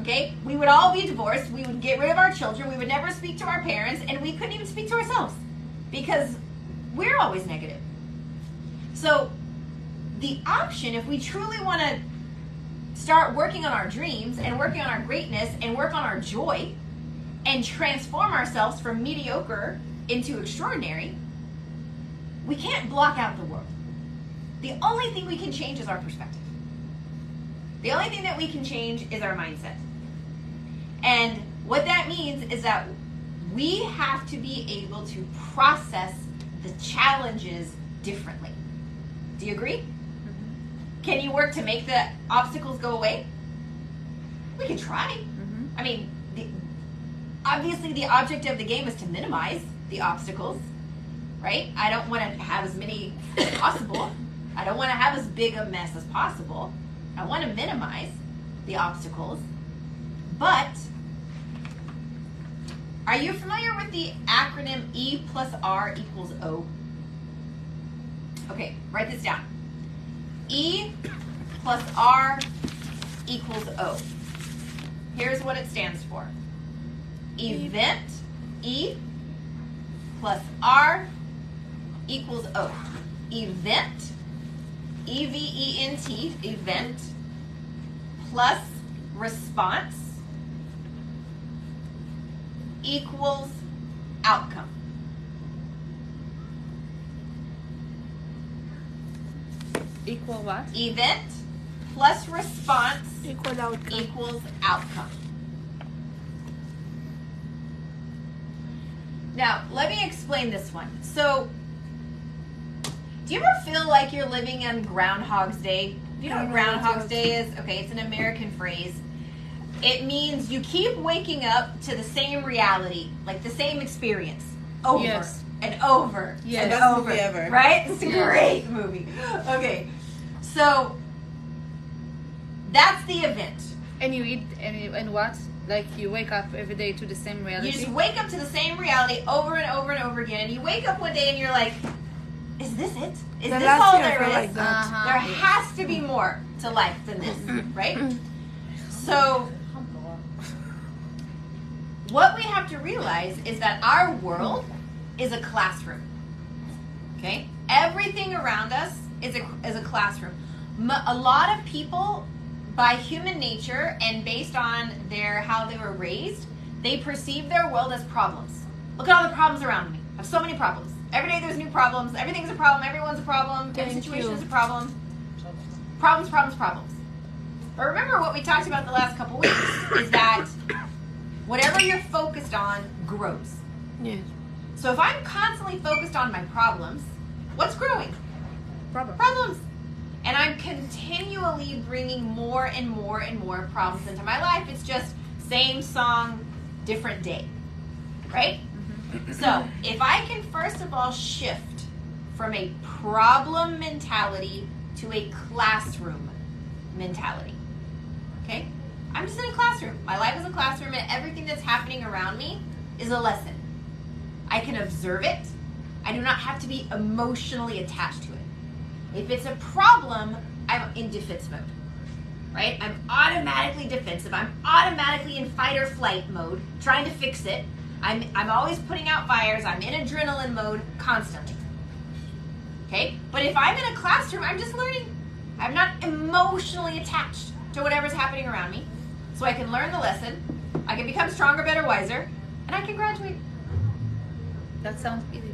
Okay? We would all be divorced. We would get rid of our children. We would never speak to our parents. And we couldn't even speak to ourselves because we're always negative. So the option, if we truly want to start working on our dreams and working on our greatness and work on our joy and transform ourselves from mediocre into extraordinary, we can't block out the world. The only thing we can change is our perspective. The only thing that we can change is our mindset. And what that means is that we have to be able to process the challenges differently. Do you agree? Mm-hmm. Can you work to make the obstacles go away? We can try. Mm-hmm. I mean, obviously the object of the game is to minimize the obstacles, right? I don't want to have as many as possible. I don't want to have as big a mess as possible. I want to minimize the obstacles. But are you familiar with the acronym E plus R equals O? Okay, write this down. E plus R equals O. Here's what it stands for. Event, E plus R equals O. Event, E-V-E-N-T, event, plus response equals outcome. Equal what? Event plus response Equal outcome. equals outcome. Now, let me explain this one. So, do you ever feel like you're living on Groundhog's Day? Do you know what Groundhog's Day is? Okay, it's an American phrase. It means you keep waking up to the same reality, like the same experience, over and over and best over. movie ever. Right? It's a great movie. Okay, so that's the event. And you eat and what? Like you wake up every day to the same reality? You just wake up to the same reality over and over and over again, and you wake up one day and you're like, is this it? Is this all there is? Like that. Uh-huh. There has to be more to life than this, right? So what we have to realize is that our world is a classroom. Okay? Everything around us is a classroom. A lot of people, by human nature and based on how they were raised, they perceive their world as problems. Look at all the problems around me. I have so many problems. Every day there's new problems. Everything's a problem. Everyone's a problem. Every situation is a problem. Problems, problems, problems. But remember what we talked about the last couple weeks is that whatever you're focused on grows. Yes. So if I'm constantly focused on my problems, what's growing? Problems. And I'm continually bringing more and more and more problems into my life. It's just same song, different day. Right? Mm-hmm. So if I can first of all shift from a problem mentality to a classroom mentality. Okay? I'm just in a classroom. My life is a classroom and everything that's happening around me is a lesson. I can observe it. I do not have to be emotionally attached to it. If it's a problem, I'm in defense mode, right? I'm automatically defensive. I'm automatically in fight or flight mode, trying to fix it. I'm always putting out fires. I'm in adrenaline mode constantly, okay? But if I'm in a classroom, I'm just learning. I'm not emotionally attached to whatever's happening around me, so I can learn the lesson, I can become stronger, better, wiser, and I can graduate. That sounds easy.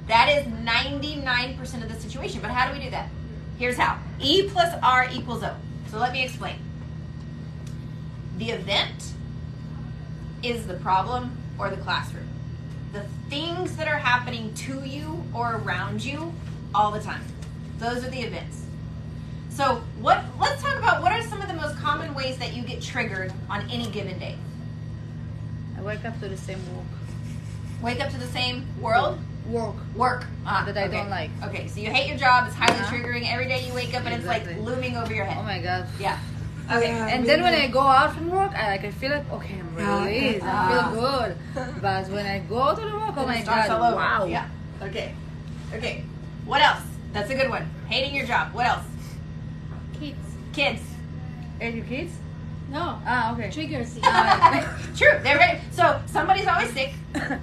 That is 99% of the situation. But how do we do that? Here's how. E plus R equals O. So let me explain. The event is the problem or the classroom. The things that are happening to you or around you all the time. Those are the events. So let's talk about what are some of the most common ways that you get triggered on any given day. I wake up to the same Wake up to the same world? Work. That I don't like. Okay, so you hate your job, it's highly triggering. Every day you wake up and it's like looming over your head. Oh my God. Yeah. Okay. And then when I go out from work, I feel like, okay, I'm released. I feel good. But when I go to the work, oh my God, wow. Yeah. Okay. Okay. What else? That's a good one. Hating your job. What else? Kids. Are you kids? No. Okay. Triggers. True. They're ready. So somebody's always sick.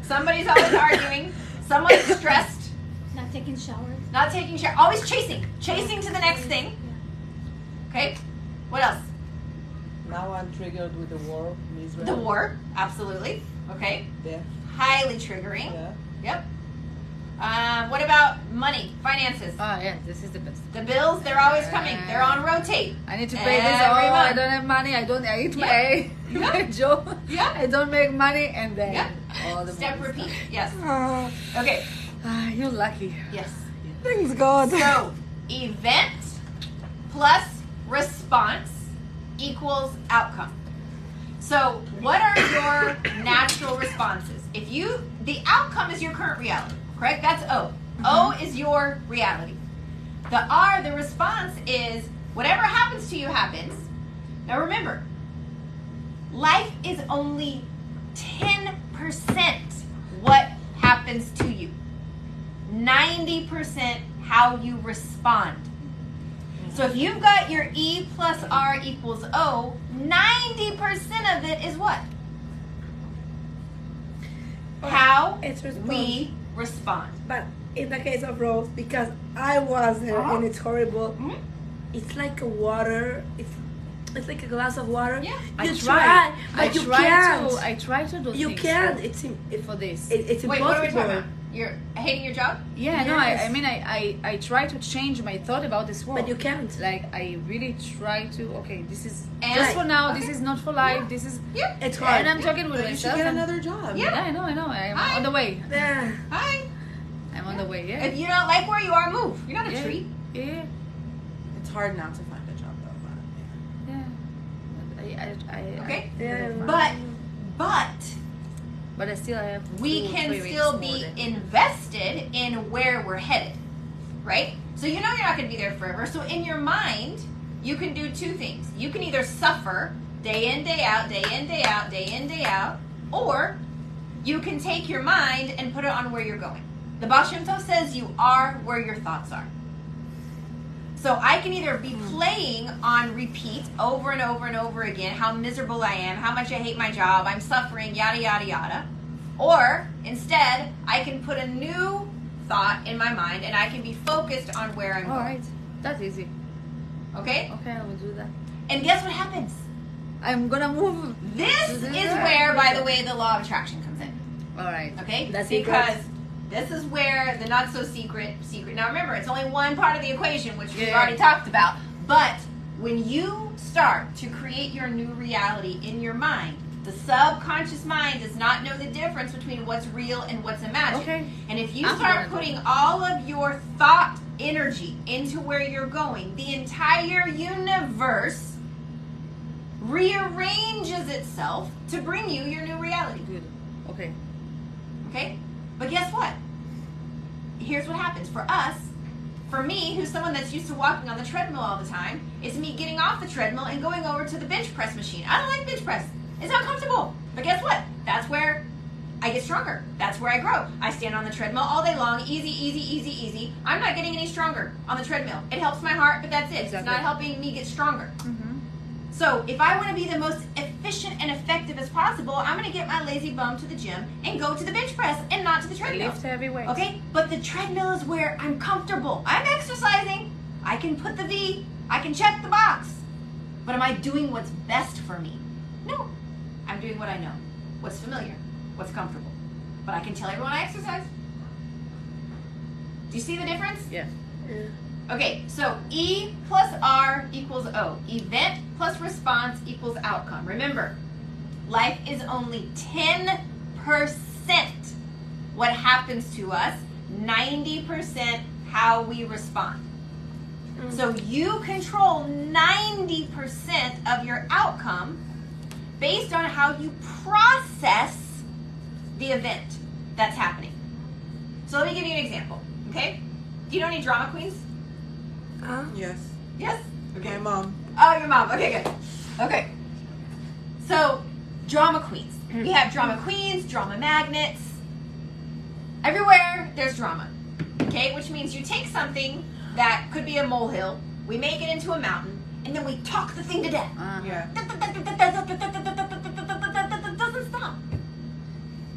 Somebody's always arguing. Someone's stressed. Not taking showers. Not taking showers. Always chasing. Chasing to the next thing. Okay. What else? Now I'm triggered with the war in Israel. The war. Absolutely. Okay. Death. Highly triggering. Yeah. Yep. What about money, finances? Yeah, this is the best. The bills, they're always coming. They're on rotate. I need to pay this. Every I month. don't have money. I eat my job. Yeah. I don't make money, and then Yeah. all the Step money repeat. Yes. Ah, Okay. You're lucky. Yes. thanks God. So, event plus response equals outcome. So, what are your natural responses? The outcome is your current reality, correct? That's O. O is your reality. The R, the response, is whatever happens to you happens. Now remember, life is only 10% what happens to you. 90% how you respond. So if you've got your E plus R equals O, 90% of it is what? How It's response. we respond. But in the case of Rose, because I was there and it's horrible, it's like a water. It's like a glass of water. Yeah. You try, but I you try can't. I try to do You things can't. for this. It's Wait, impossible. what are we talking about? You're hating your job? Yeah, no, Yes. I mean, I try to change my thought about this world. But you can't. Like, I really try to, okay, this is And- just for now, this Okay. is not for life, Yeah. this is... Yeah. It's hard. And I'm talking with But you should myself. get and- another job. Yeah. Yeah, I know, I'm Hi. on the way. Yeah. Hi. I'm on the way, yeah. If you don't like where you are, move. You're not a Yeah. tree. Yeah, It's hard not to find a job though. But yeah. Okay. Yeah. But I still have we 2-3 can weeks still more be than- invested in where we're headed, right? So you know you're not going to be there forever. So in your mind, you can do two things. You can either suffer day in, day out, day in, day out, day in, day out, or you can take your mind and put it on where you're going. The Baal Shem Tov says you are where your thoughts are. So I can either be playing on repeat over and over and over again how miserable I am, how much I hate my job, I'm suffering, yada, yada, yada. Or instead, I can put a new thought in my mind and I can be focused on where I'm All going. right, that's easy. Okay? Okay, I will do that. And guess what happens? I'm gonna move. This is where, by the way, the law of attraction comes in. All right. Okay? That's because this is where the not so secret. Now remember, it's only one part of the equation, which we've already talked about. But when you start to create your new reality in your mind, the subconscious mind does not know the difference between what's real and what's imagined. Okay. And if you I'm start gonna putting all of your thought energy into where you're going, the entire universe rearranges itself to bring you your new reality. Good. Okay. Okay? But guess what? Here's what happens. For us, for me, who's someone that's used to walking on the treadmill all the time, it's me getting off the treadmill and going over to the bench press machine. I don't like bench press. It's uncomfortable. But guess what? That's where I get stronger. That's where I grow. I stand on the treadmill all day long. Easy, easy, easy, easy. I'm not getting any stronger on the treadmill. It helps my heart, but that's it. It's Exactly. not helping me get stronger. Mm-hmm. So if I want to be the most efficient and effective as possible, I'm going to get my lazy bum to the gym and go to the bench press and not to the treadmill. Lift heavy weights. Okay? But the treadmill is where I'm comfortable. I'm exercising. I can put the V. I can check the box. But am I doing what's best for me? No. I'm doing what I know, what's familiar, what's comfortable. But I can tell everyone I exercise. Do you see the difference? Yeah. Okay, so E plus R equals O. Event plus response equals outcome. Remember, life is only 10% what happens to us, 90% how we respond. So you control 90% of your outcome based on how you process the event that's happening. So let me give you an example, okay? Do you know any drama queens? Yes. Yes? My mom. Oh, your mom. Okay, good. Okay. So, drama queens. We have drama queens, drama magnets. Everywhere there's drama. Okay? Which means you take something that could be a molehill, we make it into a mountain, and then we talk the thing to death. Yeah. Doesn't stop.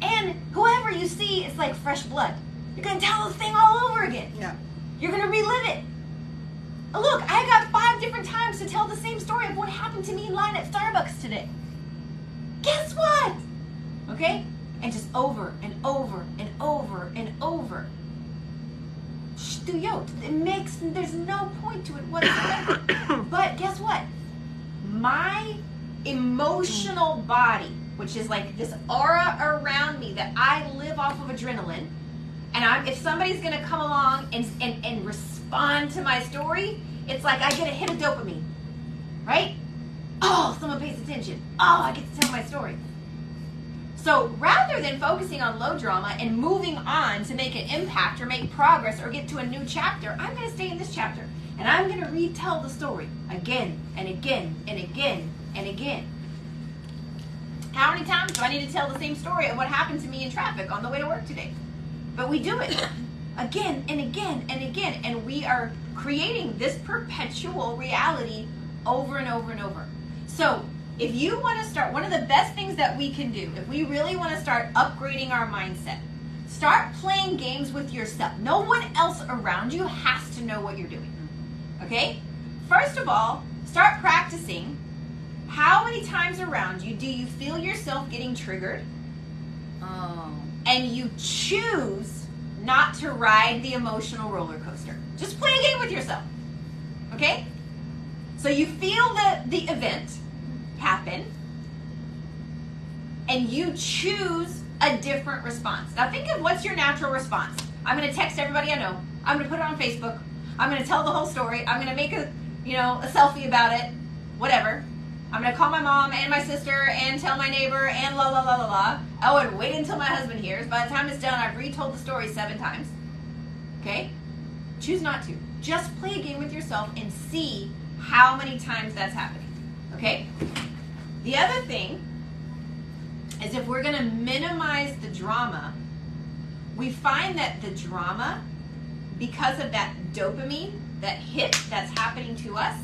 And whoever you see, it's like fresh blood. You're going to tell the thing all over again. Yeah. You're going to relive it. Look, I got 5 different times to tell the same story of what happened to me in line at Starbucks today. Guess what? Okay? And just over and over and over and over. There's no point to it whatsoever. But guess what? My emotional body, which is like this aura around me that I live off of adrenaline, and if somebody's going to come along and respond to my story, it's like I get a hit of dopamine, right? Oh, someone pays attention. Oh, I get to tell my story. So rather than focusing on low drama and moving on to make an impact or make progress or get to a new chapter, I'm going to stay in this chapter. And I'm going to retell the story again and again and again and again. How many times do I need to tell the same story of what happened to me in traffic on the way to work today? But we do it again and again and again. And we are creating this perpetual reality over and over and over. So if you want to start, one of the best things that we can do, if we really want to start upgrading our mindset, start playing games with yourself. No one else around you has to know what you're doing. Okay? First of all, start practicing. How many times around you do you feel yourself getting triggered? And you choose not to ride the emotional roller coaster. Just play a game with yourself. Okay? So you feel the event happen, and you choose a different response. Now think of what's your natural response. I'm going to text everybody I know. I'm going to put it on Facebook. I'm going to tell the whole story. I'm going to make a selfie about it. Whatever. I'm going to call my mom and my sister and tell my neighbor and la la la la la. Oh, and wait until my husband hears. By the time it's done, I've retold the story 7 times. Okay? Choose not to. Just play a game with yourself and see how many times that's happening. Okay? The other thing is, if we're going to minimize the drama, we find that the drama, because of that dopamine, that hit that's happening to us,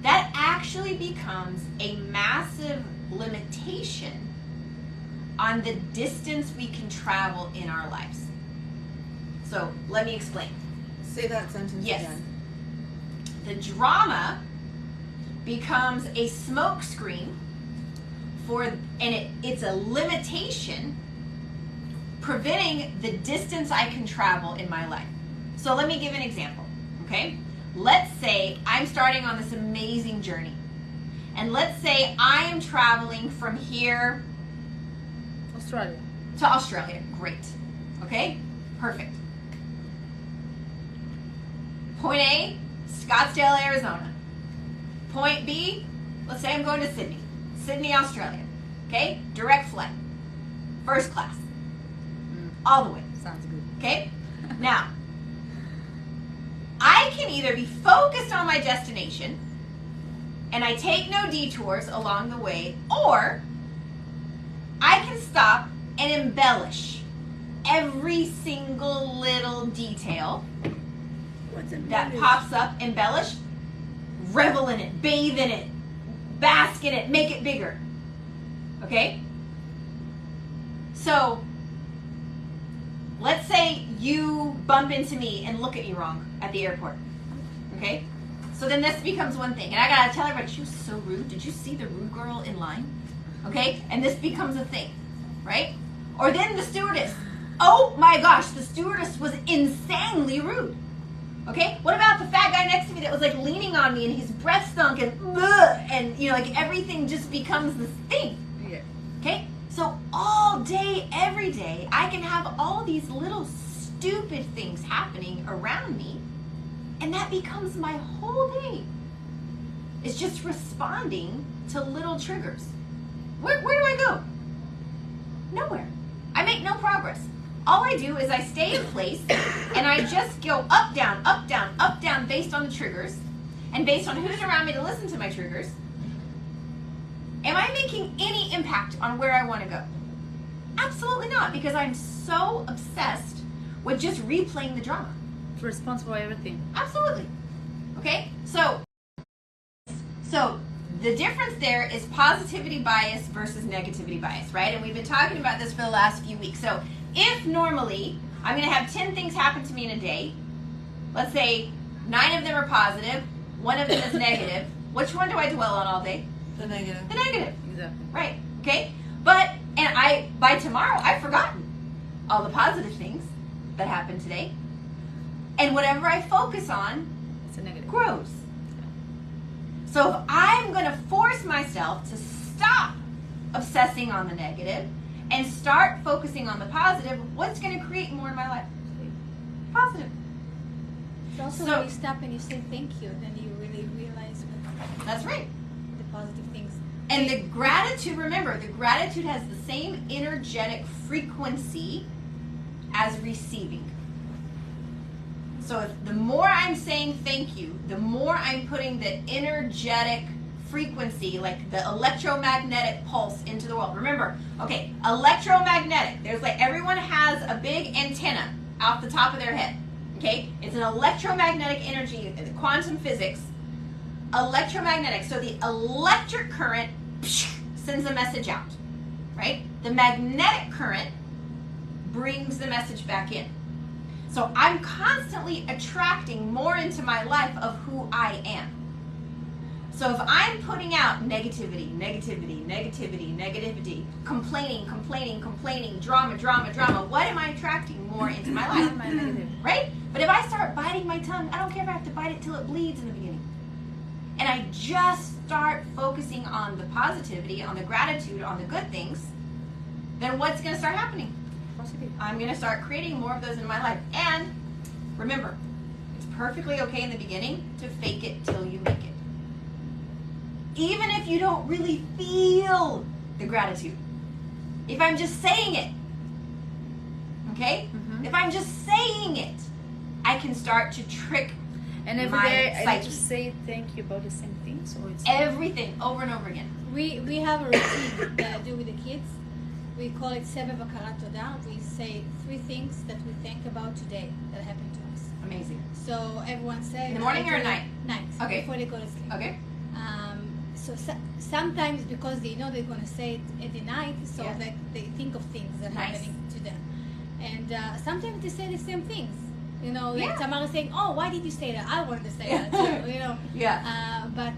that actually becomes a massive limitation on the distance we can travel in our lives. So let me explain. Say that sentence again. The drama becomes a smokescreen it's a limitation preventing the distance I can travel in my life. So let me give an example, okay? Let's say I'm starting on this amazing journey. And let's say I am traveling from here to Australia. Great. Okay? Perfect. Point A, Scottsdale, Arizona. Point B, let's say I'm going to Sydney, Australia. Okay? Direct flight. First class. All the way. Sounds good. Okay? Now, I can either be focused on my destination and I take no detours along the way, or I can stop and embellish every single little detail that pops up. Embellish, revel in it, bathe in it, bask in it, make it bigger. Okay? So, let's say you bump into me and look at me wrong at the airport. Okay? So then this becomes one thing. And I got to tell everybody, she was so rude. Did you see the rude girl in line? Okay? And this becomes a thing, right? Or then the stewardess. Oh my gosh, the stewardess was insanely rude. Okay? What about the fat guy next to me that was like leaning on me and his breath stunk and you know, like everything just becomes this thing. Yeah. Okay? So all day, every day, I can have all these little stupid things happening around me, and that becomes my whole day. It's just responding to little triggers. Where do I go? Nowhere. I make no progress. All I do is I stay in place and I just go up, down, up, down, up, down based on the triggers and based on who's around me to listen to my triggers. Am I making any impact on where I want to go? Absolutely not, because I'm so obsessed with just replaying the drama. Responsible for everything. Absolutely. Okay? So the difference there is positivity bias versus negativity bias, right? And we've been talking about this for the last few weeks. So if normally I'm going to have 10 things happen to me in a day, let's say 9 of them are positive, 1 of them is negative, which one do I dwell on all day? The negative. The negative. Exactly. Right. Okay? But, and by tomorrow, I've forgotten all the positive things that happened today. And whatever I focus on It's a negative. grows. So if I'm going to force myself to stop obsessing on the negative and start focusing on the positive, what's going to create more in my life? Positive. It's also So- when you stop and you say thank you, then you really realize what That's right. the positive things. And the gratitude, remember, the gratitude has the same energetic frequency as receiving. So if the more I'm saying thank you, the more I'm putting the energetic frequency, like the electromagnetic pulse into the world. Remember, okay, electromagnetic, there's like, everyone has a big antenna off the top of their head. Okay? It's an electromagnetic energy, quantum physics, electromagnetic. So the electric current sends a message out, right? The magnetic current brings the message back in. So I'm constantly attracting more into my life of who I am. So if I'm putting out negativity, complaining, drama, what am I attracting more into my life? My negative. Right? But if I start biting my tongue, I don't care if I have to bite it till it bleeds in the beginning. And I just start focusing on the positivity, on the gratitude, on the good things, then what's going to start happening? Positive. I'm going to start creating more of those in my life. And remember, it's perfectly okay in the beginning to fake it till you make it. Even if you don't really feel the gratitude. If I'm just saying it. Okay? Mhm. If I'm just saying it, I can start to trick And every my day I need psyche. to say thank you about the same thing. So it's Everything over and over again. We have a routine that I do with the kids. We call it Seve Vakarat Toda. We say 3 things that we think about today that happened to us. Amazing. So everyone says In the morning or at night? Night. Okay. Before they go to sleep. Okay? Sometimes because they know they're going to say it at the night, so Yeah. they think of things that are Nice. happening to them. And sometimes they say the same things. You know, Yeah. like Tamara saying, "Oh, why did you say that? I wanted to say that too." You know. Yeah. But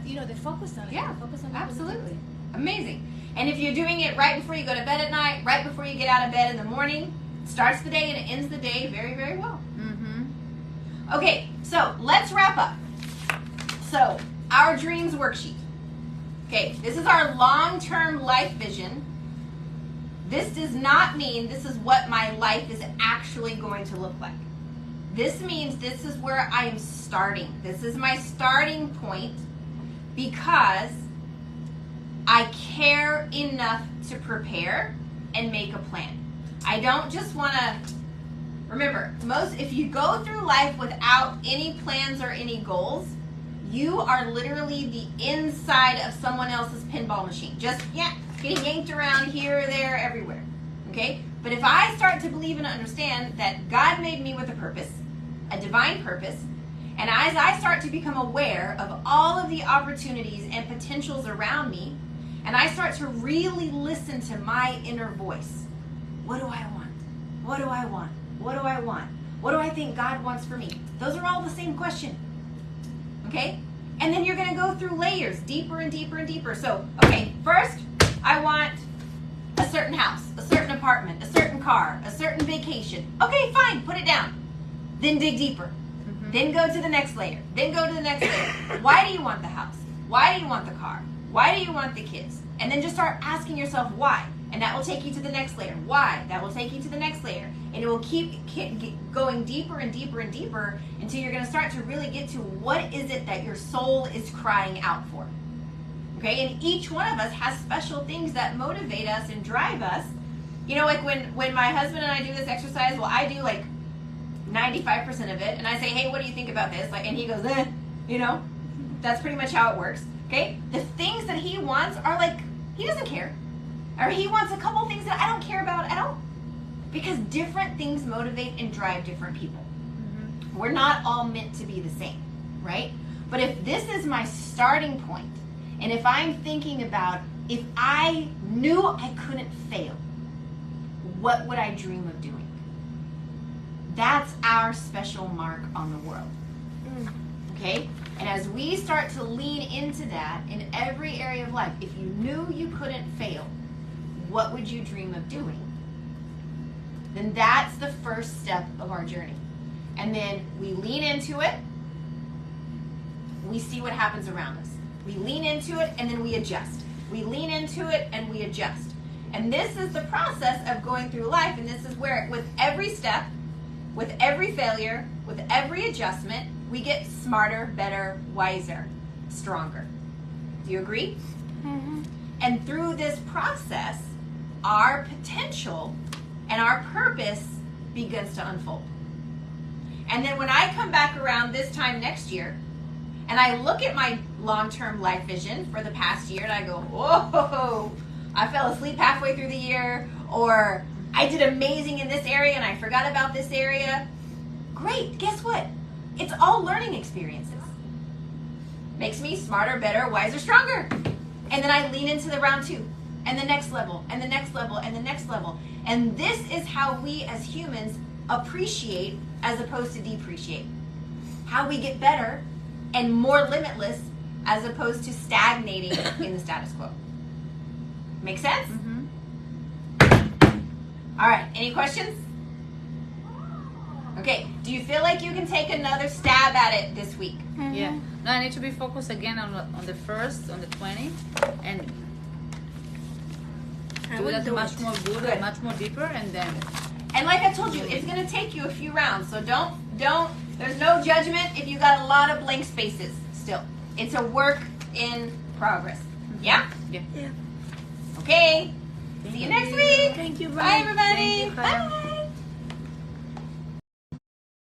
you know, they focus on it. Yeah, They focus on the absolutely. positivity. Amazing. And if you're doing it right before you go to bed at night, right before you get out of bed in the morning, it starts the day and it ends the day very, very well. Mm-hmm. Okay, so let's wrap up. So, our dreams worksheet. Okay, this is our long-term life vision. This does not mean this is what my life is actually going to look like. This means this is where I am starting. This is my starting point because I care enough to prepare and make a plan. I don't just want to, remember, if you go through life without any plans or any goals, you are literally the inside of someone else's pinball machine. Just, getting yanked around here, there, everywhere. Okay? But if I start to believe and understand that God made me with a purpose, a divine purpose, and as I start to become aware of all of the opportunities and potentials around me, and I start to really listen to my inner voice, what do I want? What do I want? What do I want? What do I think God wants for me? Those are all the same question. Okay? And then you're going to go through layers, deeper and deeper and deeper. So, okay, first, I want a certain house, a certain apartment, a certain car, a certain vacation. Okay, fine, put it down. Then dig deeper. Then go to the next layer. Then go to the next layer. Why do you want the house? Why do you want the car? Why do you want the kids? And then just start asking yourself why. And that will take you to the next layer. Why? That will take you to the next layer. And it will keep going deeper and deeper and deeper until you're going to start to really get to what is it that your soul is crying out for. Okay? And each one of us has special things that motivate us and drive us. You know, like when my husband and I do this exercise, well, I do like 95% of it. And I say, hey, what do you think about this? Like, and he goes, you know? That's pretty much how it works. Okay? The things that he wants are like, he doesn't care. Or he wants a couple things that I don't care about at all. Because different things motivate and drive different people. We're not all meant to be the same, right? But if this is my starting point, and if I'm thinking about if I knew I couldn't fail, what would I dream of doing? That's our special mark on the world. Okay? And as we start to lean into that in every area of life, if you knew you couldn't fail, what would you dream of doing? Then that's the first step of our journey. And then we lean into it. We see what happens around us. We lean into it and then we adjust. We lean into it and we adjust. And this is the process of going through life. And this is where with every step, with every failure, with every adjustment, we get smarter, better, wiser, stronger. Do you agree? And through this process, our potential and our purpose begins to unfold. And then when I come back around this time next year, and I look at my long-term life vision for the past year, and I go, whoa, I fell asleep halfway through the year, or I did amazing in this area and I forgot about this area. Great, guess what? It's all learning experiences. Makes me smarter, better, wiser, stronger. And then I lean into the round two, and the next level, and the next level, and the next level. And this is how we as humans appreciate as opposed to depreciate. How we get better and more limitless as opposed to stagnating in the status quo. Make sense? All right, any questions? Okay, do you feel like you can take another stab at it this week? Yeah. No, I need to be focused again on the first, on the 20, and do that much more good and much more deeper, and then. And like I told you, it's going to take you a few rounds, so don't. There's no judgment if you got a lot of blank spaces still. It's a work in progress. Yeah? Yeah. Yeah. Okay. See you next week. Thank you. Bye, everybody. Thank you, Chaya. Bye.